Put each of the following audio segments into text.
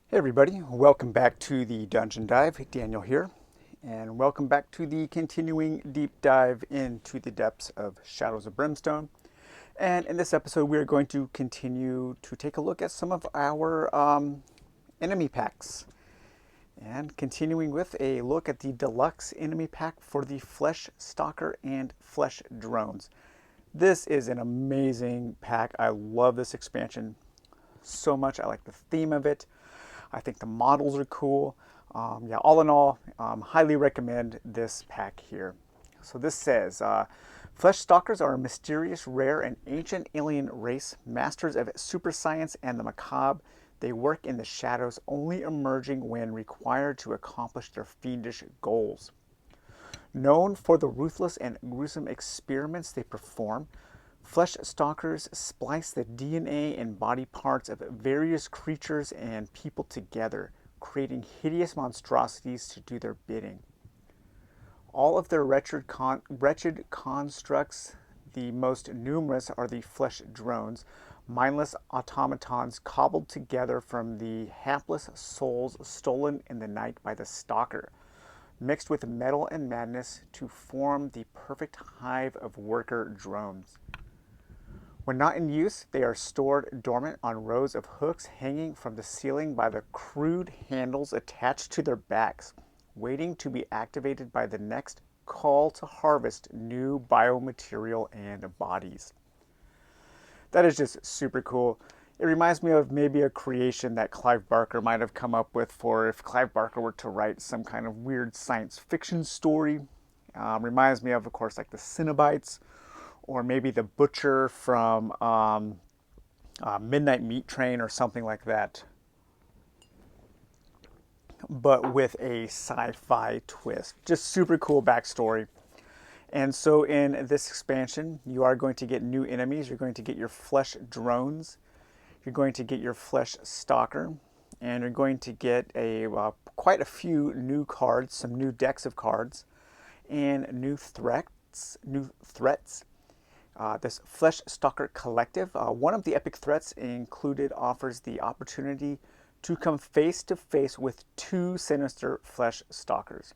Hey everybody, welcome back to the Dungeon Dive. Daniel here, and welcome back to the continuing deep dive into the depths of Shadows of Brimstone. And in this episode, we are going to continue to take a look at some of our enemy packs. And continuing with a look at the Deluxe enemy pack for the Flesh Stalker and Flesh Drones. This is an amazing pack. I love this expansion so much. I like the theme of it. I think the models are cool. Yeah, all in all, highly recommend this pack here. So this says, Flesh Stalkers are a mysterious, rare, and ancient alien race, masters of super science and the macabre. They work in the shadows, only emerging when required to accomplish their fiendish goals. Known for the ruthless and gruesome experiments they perform, Flesh Stalkers splice the DNA and body parts of various creatures and people together, creating hideous monstrosities to do their bidding. All of their wretched constructs, the most numerous are the Flesh Drones, mindless automatons cobbled together from the hapless souls stolen in the night by the Stalker, mixed with metal and madness to form the perfect hive of worker drones. When not in use, they are stored dormant on rows of hooks hanging from the ceiling by the crude handles attached to their backs, waiting to be activated by the next call to harvest new biomaterial and bodies. That is just super cool. It reminds me of maybe a creation that Clive Barker might have come up with for if Clive Barker were to write some kind of weird science fiction story. Reminds me of course, like the Cenobites, or maybe the Butcher from Midnight Meat Train or something like that, but with a sci-fi twist. Just super cool backstory. And so in this expansion, you are going to get new enemies. You're going to get your Flesh Drones. You're going to get your Flesh Stalker. And you're going to get quite a few new cards, some new decks of cards, and new threats. This Flesh Stalker Collective, one of the epic threats included, offers the opportunity to come face to face with two sinister Flesh Stalkers.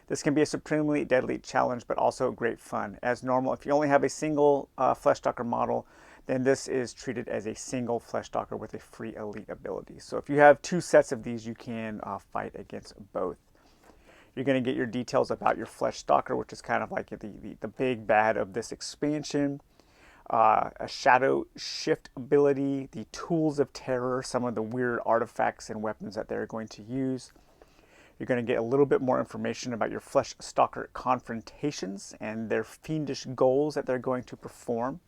This can be a supremely deadly challenge, but also great fun. As normal, if you only have a single Flesh Stalker model, then this is treated as a single Flesh Stalker with a free elite ability. So if you have two sets of these, you can fight against both. You're going to get your details about your Flesh Stalker, which is kind of like the big bad of this expansion. A shadow shift ability, the tools of terror, some of the weird artifacts and weapons that they're going to use. You're going to get a little bit more information about your Flesh Stalker confrontations and their fiendish goals that they're going to perform.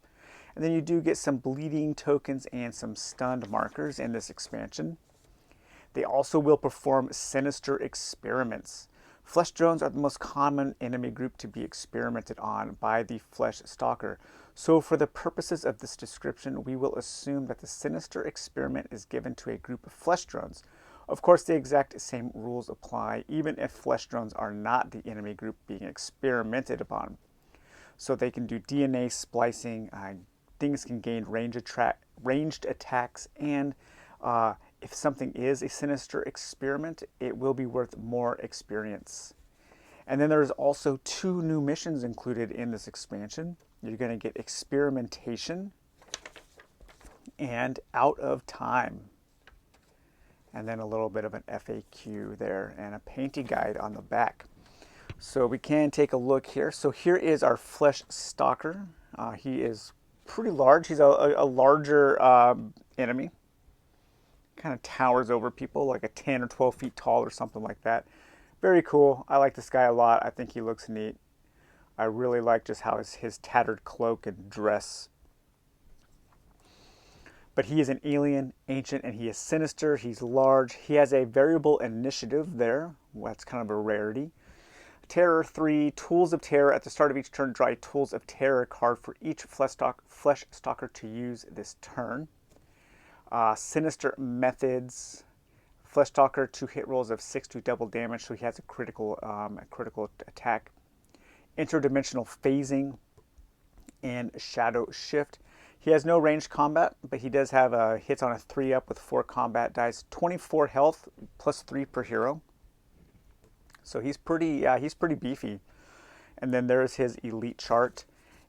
And then you do get some bleeding tokens and some stunned markers in this expansion. They also will perform Sinister Experiments. Flesh Drones are the most common enemy group to be experimented on by the Flesh Stalker. So for the purposes of this description, we will assume that the Sinister Experiment is given to a group of Flesh Drones. Of course, the exact same rules apply, even if Flesh Drones are not the enemy group being experimented upon. So they can do DNA splicing, things can gain ranged attacks, and if something is a Sinister Experiment, it will be worth more experience. And then there's also two new missions included in this expansion. You're going to get Experimentation and Out of Time. And then a little bit of an FAQ there and a painty guide on the back. So we can take a look here. So here is our Flesh Stalker. He is pretty large. He's a larger enemy. Kind of towers over people, like a 10 or 12 feet tall or something like that. Very cool. I like this guy a lot. I think he looks neat. I really like just how his tattered cloak and dress. But he is an alien, ancient, and he is sinister. He's large. He has a variable initiative there. Well, that's kind of a rarity. Terror 3, Tools of Terror. At the start of each turn, draw a Tools of Terror card for each Flesh Stalker to use this turn. Sinister Methods. Flesh Stalker, 2 hit rolls of 6 to double damage, so he has a critical attack. Interdimensional Phasing and Shadow Shift. He has no ranged combat, but he does have hits on a 3-up with 4 combat dice, 24 health, plus 3 per hero. So he's pretty beefy. And then there's his elite chart,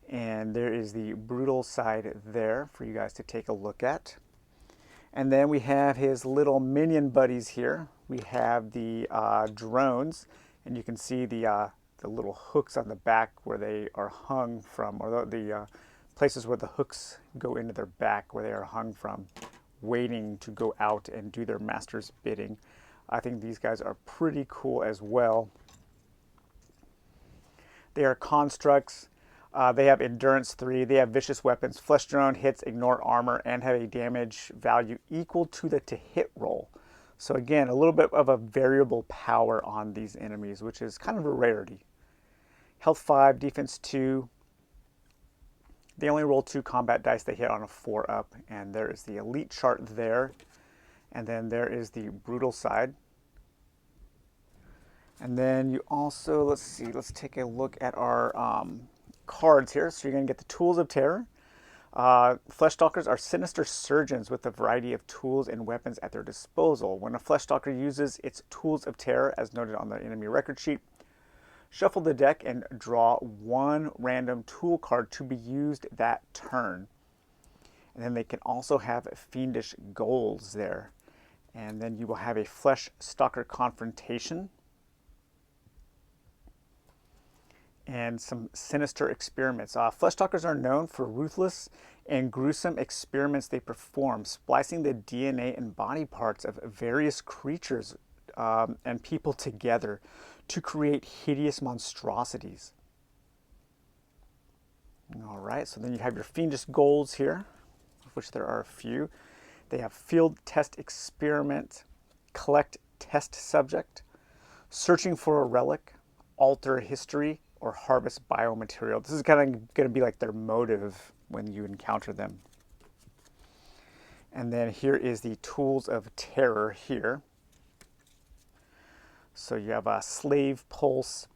and there is the brutal side there for you guys to take a look at. And then we have his little minion buddies here. We have the drones, and you can see the little hooks on the back where they are hung from, or the places where the hooks go into their back where they are hung from, waiting to go out and do their master's bidding. I think these guys are pretty cool as well. They are constructs. They have endurance 3. They have vicious weapons. Flesh drone hits ignore armor and have a damage value equal to the to hit roll. So again, a little bit of a variable power on these enemies, which is kind of a rarity. Health 5, defense 2. They only roll 2 combat dice. They hit on a 4-up, and there is the elite chart there. And then there is the brutal side. And then you also, let's take a look at our cards here. So you're going to get the Tools of Terror. Flesh Stalkers are sinister surgeons with a variety of tools and weapons at their disposal. When a Flesh Stalker uses its Tools of Terror, as noted on the enemy record sheet, shuffle the deck and draw 1 random tool card to be used that turn. And then they can also have fiendish goals there. And then you will have a Flesh Stalker Confrontation and some Sinister Experiments. Flesh Stalkers are known for ruthless and gruesome experiments they perform, splicing the DNA and body parts of various creatures and people together to create hideous monstrosities. All right, so then you have your fiendish goals here, of which there are a few. They have Field Test Experiment, Collect Test Subject, Searching for a Relic, Alter History, or Harvest Biomaterial. This is kind of going to be like their motive when you encounter them. And then here is the Tools of Terror here. So you have a Slave Pulse,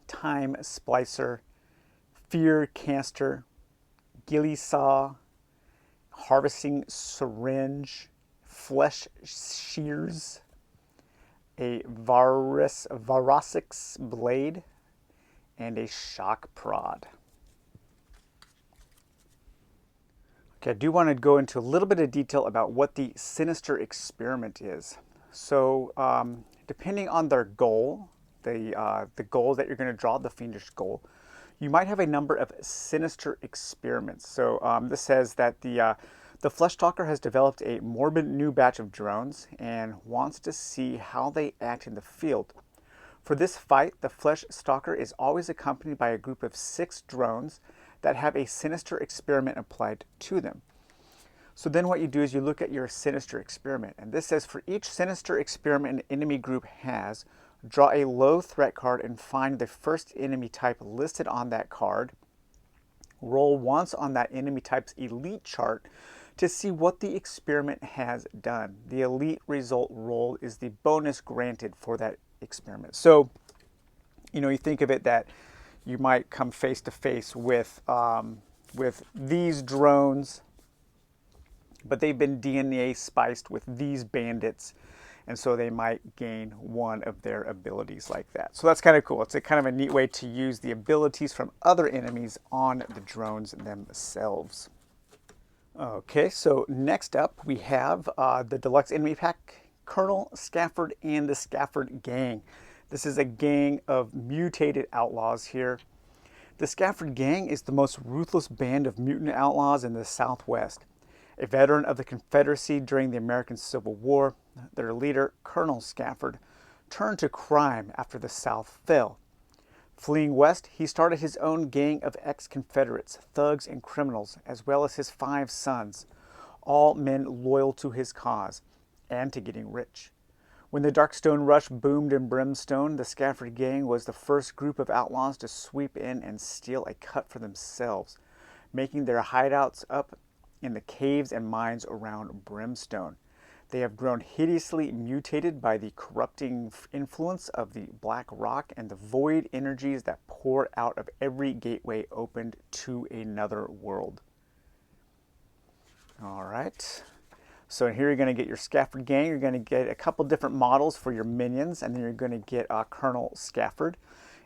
Time Splicer, Fear Caster, Ghillie Saw, Harvesting Syringe, Flesh Shears, a Varosix Blade, and a Shock Prod. Okay, I do want to go into a little bit of detail about what the Sinister Experiment is. So, depending on their goal, the goal that you're going to draw, the fiendish goal, you might have a number of Sinister Experiments. So this says that the Flesh Stalker has developed a morbid new batch of drones and wants to see how they act in the field. For this fight, the Flesh Stalker is always accompanied by a group of 6 drones that have a Sinister Experiment applied to them. So then what you do is you look at your Sinister Experiment, and this says for each Sinister Experiment an enemy group has, draw a low threat card and find the first enemy type listed on that card. Roll once on that enemy type's elite chart to see what the experiment has done. The elite result roll is the bonus granted for that experiment. So, you know, you think of it that you might come face to face with these drones, but they've been DNA spiced with these bandits, and so they might gain one of their abilities like that. So that's kind of cool. It's a kind of a neat way to use the abilities from other enemies on the drones themselves. Okay, so next up we have the Deluxe Enemy Pack, Colonel Scafford and the Stafford Gang. This is a gang of mutated outlaws here. The Stafford Gang is the most ruthless band of mutant outlaws in the Southwest. A veteran of the Confederacy during the American Civil War, their leader, Colonel Scafford, turned to crime after the South fell. Fleeing west, he started his own gang of ex-Confederates, thugs, and criminals, as well as his 5 sons, all men loyal to his cause and to getting rich. When the Darkstone Rush boomed in Brimstone, the Stafford Gang was the first group of outlaws to sweep in and steal a cut for themselves, making their hideouts up in the caves and mines around Brimstone. They have grown hideously mutated by the corrupting influence of the black rock and the void energies that pour out of every gateway opened to another world. All right. So here you're going to get your Stafford Gang. You're going to get a couple different models for your minions, and then you're going to get Colonel Scafford.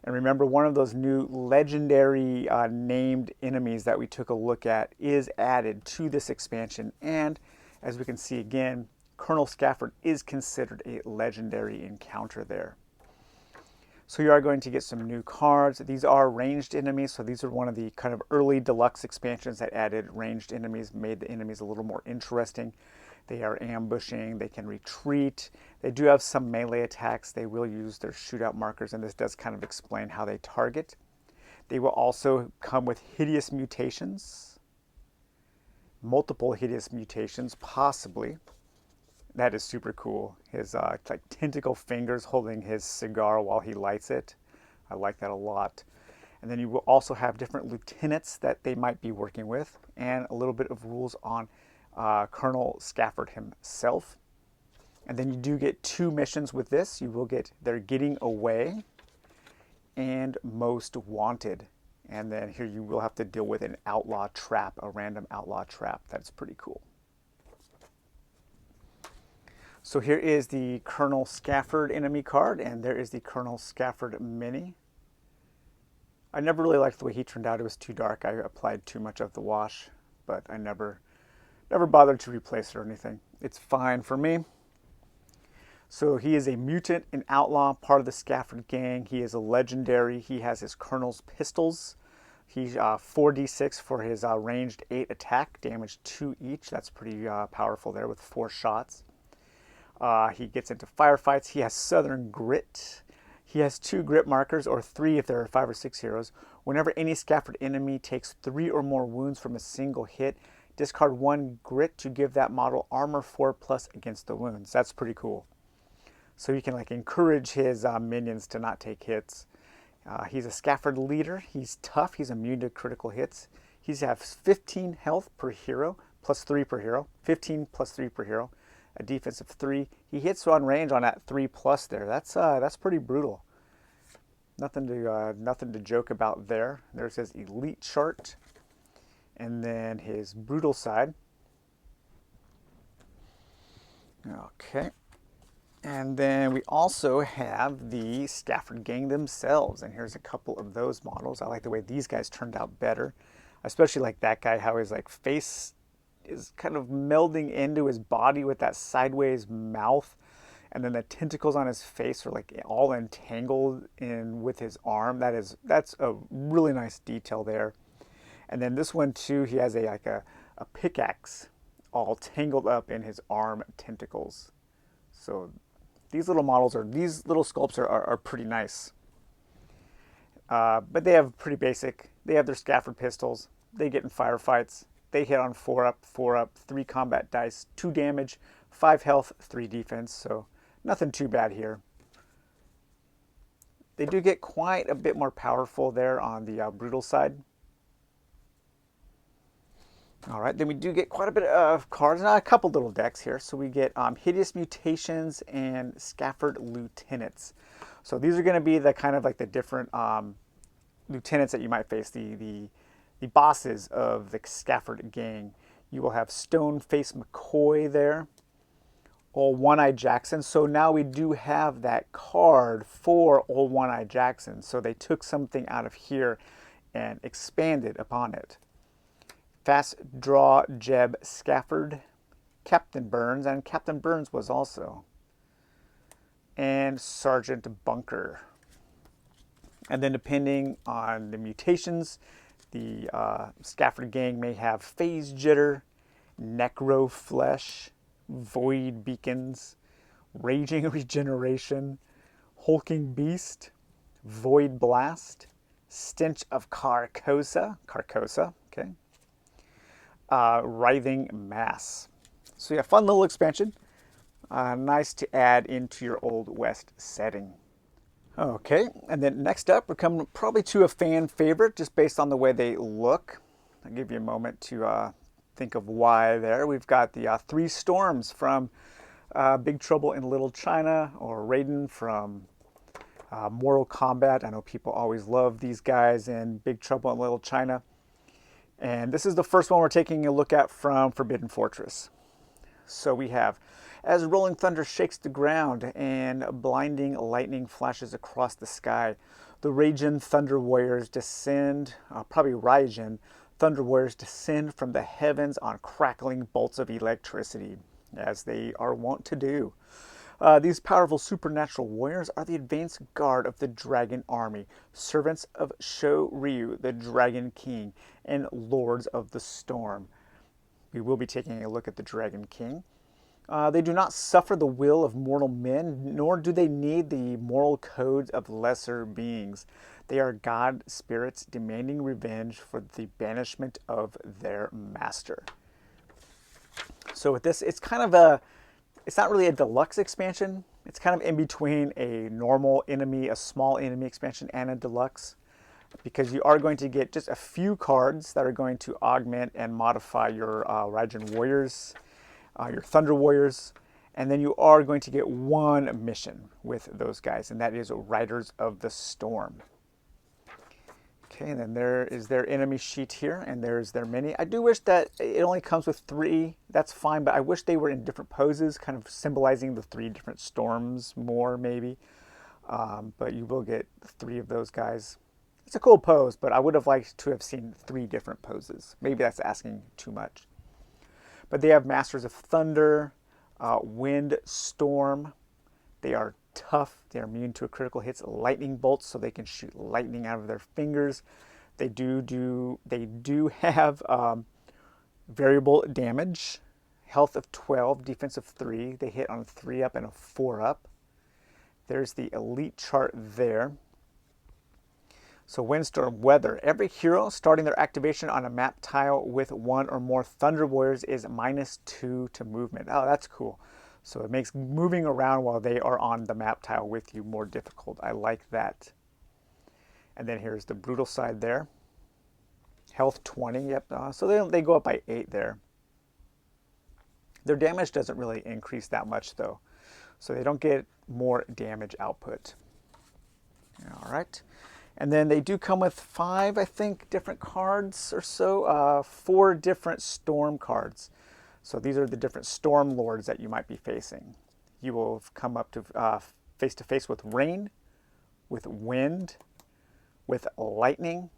And remember, one of those new legendary named enemies that we took a look at is added to this expansion. And as we can see again, Colonel Scafford is considered a legendary encounter there. So you are going to get some new cards. These are ranged enemies, so these are one of the kind of early deluxe expansions that added ranged enemies, made the enemies a little more interesting. They are ambushing, they can retreat. They do have some melee attacks. They will use their shootout markers, and this does kind of explain how they target. They will also come with hideous mutations, multiple hideous mutations, possibly. That is super cool. His like tentacle fingers holding his cigar while he lights it. I like that a lot. And then you will also have different lieutenants that they might be working with, and a little bit of rules on Colonel Scafford himself. And then you do get 2 missions with this. You will get They're Getting Away and Most Wanted. And then here you will have to deal with an outlaw trap, a random outlaw trap. That's pretty cool. So here is the Colonel Scafford enemy card, and there is the Colonel Scafford mini. I never really liked the way he turned out. It was too dark. I applied too much of the wash, but I never bothered to replace it or anything. It's fine for me. So he is a mutant, an outlaw, part of the Stafford Gang. He is a legendary. He has his Colonel's pistols. He's 4d6 for his ranged 8 attack, damage 2 each. That's pretty powerful there with 4 shots. He gets into firefights. He has Southern Grit. He has 2 grit markers, or 3 if there are 5 or 6 heroes. Whenever any Stafford enemy takes 3 or more wounds from a single hit, discard 1 grit to give that model armor 4+ against the wounds. That's pretty cool. So you can like encourage his minions to not take hits. He's a Scafford leader. He's tough. He's immune to critical hits. He has 15 health per hero, plus 3 per hero. 15 plus 3 per hero. A defense of 3. He hits on range on that 3+ there. That's pretty brutal. Nothing to joke about there. There's his elite chart. And then his brutal side. Okay. And then we also have the Stafford Gang themselves. And here's a couple of those models. I like the way these guys turned out better. Especially like that guy, how his like face is kind of melding into his body with that sideways mouth. And then the tentacles on his face are like all entangled in with his arm. That's a really nice detail there. And then this one too, he has a pickaxe all tangled up in his arm tentacles. So these little sculpts are pretty nice. But they have pretty basic. They have their Stafford pistols. They get in firefights. They hit on 4 up, 3 combat dice, 2 damage, 5 health, 3 defense. So nothing too bad here. They do get quite a bit more powerful there on the brutal side. All right, then we do get quite a bit of cards, a couple little decks here. So we get Hideous Mutations and Stafford Lieutenants. So these are going to be the kind of like the different lieutenants that you might face, the bosses of the Stafford Gang. You will have Stoneface McCoy there, Old One-Eye Jackson. So now we do have that card for Old One-Eye Jackson. So they took something out of here and expanded upon it. Fast Draw Jeb Scafford, Captain Burns, and Captain Burns was also. And Sergeant Bunker. And then depending on the mutations, the Stafford Gang may have Phase Jitter, Necro Flesh, Void Beacons, Raging Regeneration, Hulking Beast, Void Blast, Stench of Carcosa, okay. Writhing Mass. So yeah, fun little expansion. Nice to add into your Old West setting. Okay, and then next up, we're coming probably to a fan favorite just based on the way they look. I'll give you a moment to think of why there. We've got the Three Storms from Big Trouble in Little China, or Raiden from Mortal Kombat. I know people always love these guys in Big Trouble in Little China. And this is the first one we're taking a look at from Forbidden Fortress. So we have, as rolling thunder shakes the ground and blinding lightning flashes across the sky, the Raijin Thunder Warriors descend, probably Raijin Thunder Warriors descend from the heavens on crackling bolts of electricity, as they are wont to do. These powerful supernatural warriors are the advance guard of the Dragon Army, servants of Sho Ryu, the Dragon King, and Lords of the Storm. We will be taking a look at the Dragon King. They do not suffer the will of mortal men, nor do they need the moral codes of lesser beings. They are god spirits demanding revenge for the banishment of their master. So with this, it's not really a deluxe expansion. It's kind of in between a normal enemy, a small enemy expansion, and a deluxe, because you are going to get just a few cards that are going to augment and modify your Raijin Warriors, your Thunder Warriors, and then you are going to get one mission with those guys, and that is Riders of the Storm. Okay, and then there is their enemy sheet here, and there's their mini. I do wish that it only comes with 3. That's fine, but I wish they were in different poses, kind of symbolizing the 3 different storms more, maybe. But you will get 3 of those guys. It's a cool pose, but I would have liked to have seen 3 different poses. Maybe that's asking too much. But they have Masters of Thunder, Wind, Storm. They are tough. They are immune to critical hits, lightning bolts, so they can shoot lightning out of their fingers. They do have variable damage, health of 12, defense of 3. They hit on a 3-up and a 4-up. There's the elite chart there. So Windstorm Weather. Every hero starting their activation on a map tile with 1 or more Thunder Warriors is -2 to movement. Oh, that's cool. So it makes moving around while they are on the map tile with you more difficult. I like that. And then here's the brutal side there. Health 20, yep. So they go up by 8 there. Their damage doesn't really increase that much though. So they don't get more damage output. All right. And then they do come with 5, I think, different cards or so. 4 different storm cards. So these are the different storm lords that you might be facing. You will come up to face with rain, with wind, with lightning,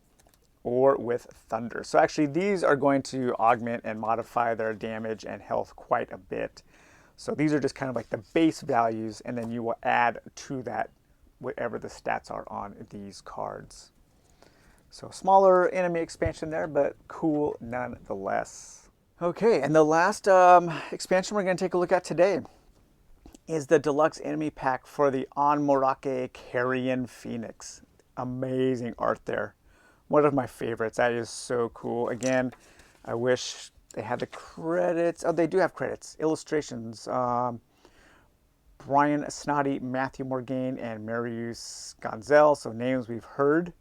or with thunder. So actually these are going to augment and modify their damage and health quite a bit. So these are just kind of like the base values, and then you will add to that whatever the stats are on these cards. So smaller enemy expansion there, but cool nonetheless. Okay, and the last expansion we're going to take a look at today is the Deluxe Enemy Pack for the Onmorake Carrion Phoenix. Amazing art there. One of my favorites. That is so cool. Again, I wish they had the credits. Oh, they do have credits. Illustrations. Brian Snoddy, Matthew Morgaine, and Marius Gonzel. So names we've heard.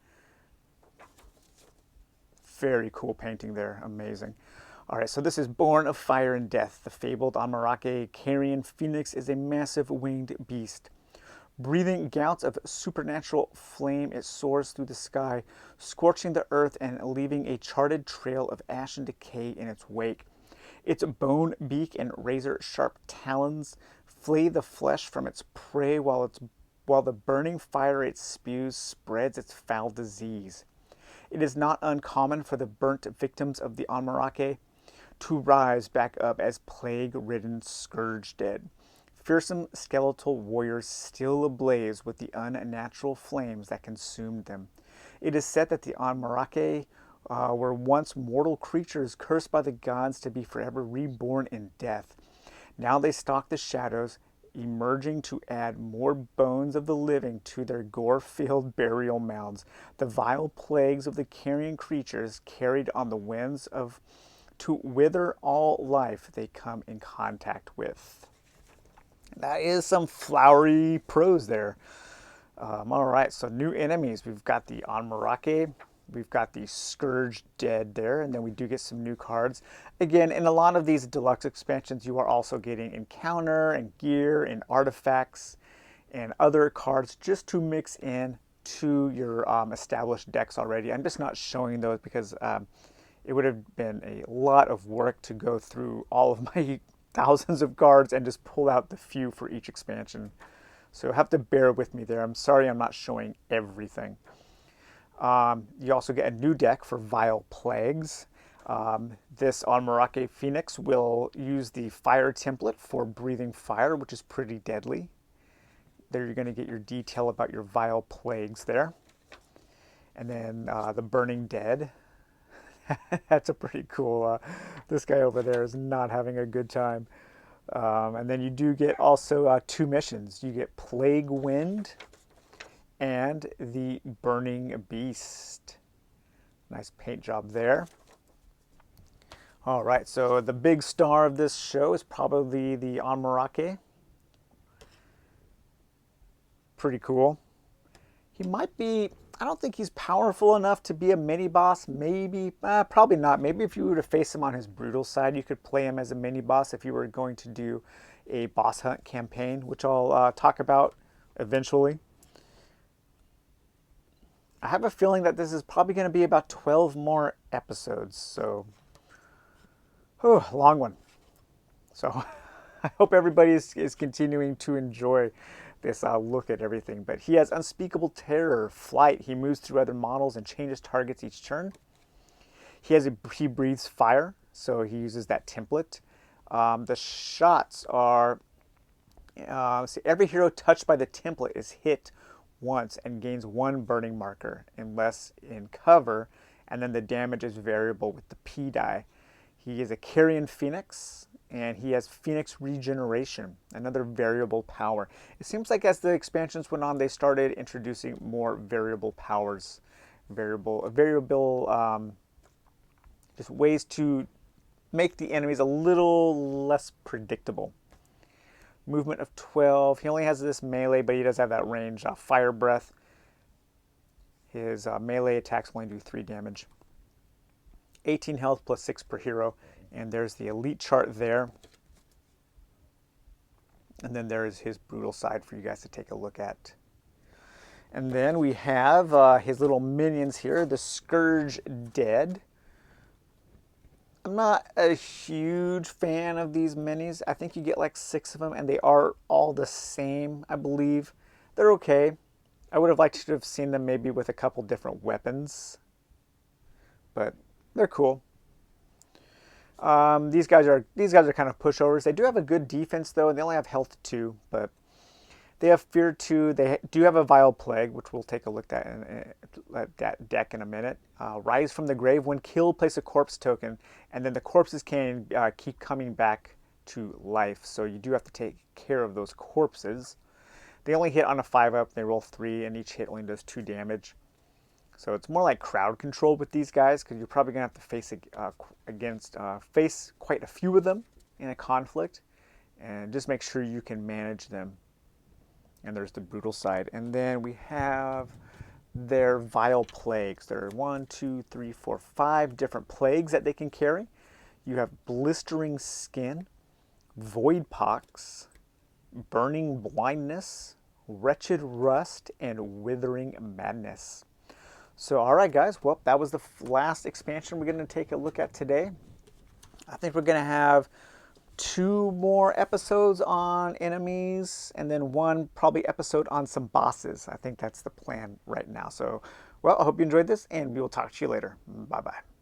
Very cool painting there. Amazing. All right, so this is Born of Fire and Death. The fabled Onmorake Carrion Phoenix is a massive winged beast. Breathing gouts of supernatural flame, it soars through the sky, scorching the earth and leaving a charted trail of ash and decay in its wake. Its bone beak and razor-sharp talons flay the flesh from its prey, while the burning fire it spews spreads its foul disease. It is not uncommon for the burnt victims of the Onmorake to rise back up as plague-ridden Scourge Dead. Fearsome skeletal warriors still ablaze with the unnatural flames that consumed them. It is said that the Onmorake were once mortal creatures cursed by the gods to be forever reborn in death. Now they stalk the shadows, emerging to add more bones of the living to their gore-filled burial mounds. The vile plagues of the carrion creatures carried on the winds to wither all life they come in contact with. That is some flowery prose there. All right, so new enemies. We've got the Anmarake, we've got the Scourge Dead there, and then we do get some new cards. Again, in a lot of these deluxe expansions, you are also getting encounter and gear and artifacts and other cards just to mix in to your established decks already. I'm just not showing those because it would have been a lot of work to go through all of my thousands of cards and just pull out the few for each expansion. So you'll have to bear with me there. I'm sorry I'm not showing everything. You also get a new deck for Vile Plagues. This Anmarake Phoenix will use the fire template for breathing fire, which is pretty deadly. There you're going to get your detail about your Vile Plagues there. And then the Burning Dead. That's a pretty cool, this guy over there is not having a good time. And then you do get also two missions. You get Plague Wind and the Burning Beast. Nice paint job there. All right, so the big star of this show is probably the Anmarake. Pretty cool. He might be, I don't think he's powerful enough to be a mini-boss. Maybe, probably not. Maybe if you were to face him on his brutal side, you could play him as a mini-boss if you were going to do a boss hunt campaign, which I'll talk about eventually. I have a feeling that this is probably going to be about 12 more episodes, so long one. So I hope everybody is continuing to enjoy this look at everything. But he has Unspeakable Terror, Flight. He moves through other models and changes targets each turn. He breathes fire, so he uses that template. The shots are, every hero touched by the template is hit once and gains one burning marker unless in cover, and then the damage is variable with the P die. He is a Carrion Phoenix, and he has Phoenix Regeneration, another variable power. It seems like as the expansions went on, they started introducing more variable powers, just ways to make the enemies a little less predictable. Movement of 12. He only has this melee, but he does have that range. Fire Breath. His melee attacks only do 3 damage. 18 health plus 6 per hero. And there's the elite chart there. And then there is his brutal side for you guys to take a look at. And then we have his little minions here, the Scourge Dead. I'm not a huge fan of these minis. I think you get like 6 of them, and they are all the same, I believe. They're okay. I would have liked to have seen them maybe with a couple different weapons, but they're cool. These guys are kind of pushovers. They do have a good defense though, and they only have health 2, but they have fear 2. They do have a Vile Plague, which we'll take a look at that deck in a minute. Rise from the grave. When killed, place a corpse token, and then the corpses can keep coming back to life. So you do have to take care of those corpses. They only hit on a 5-up. They roll 3, and each hit only does 2 damage. So it's more like crowd control with these guys, because you're probably going to have to face quite a few of them in a conflict, and just make sure you can manage them. And there's the brutal side. And then we have their Vile Plagues. There are 5 different plagues that they can carry. You have Blistering Skin, Void Pox, Burning Blindness, Wretched Rust, and Withering Madness. So, all right, guys. Well, that was the last expansion we're going to take a look at today. I think we're going to have 2 more episodes on enemies, and then 1 probably episode on some bosses. I think that's the plan right now. So, well, I hope you enjoyed this, and we will talk to you later. Bye-bye.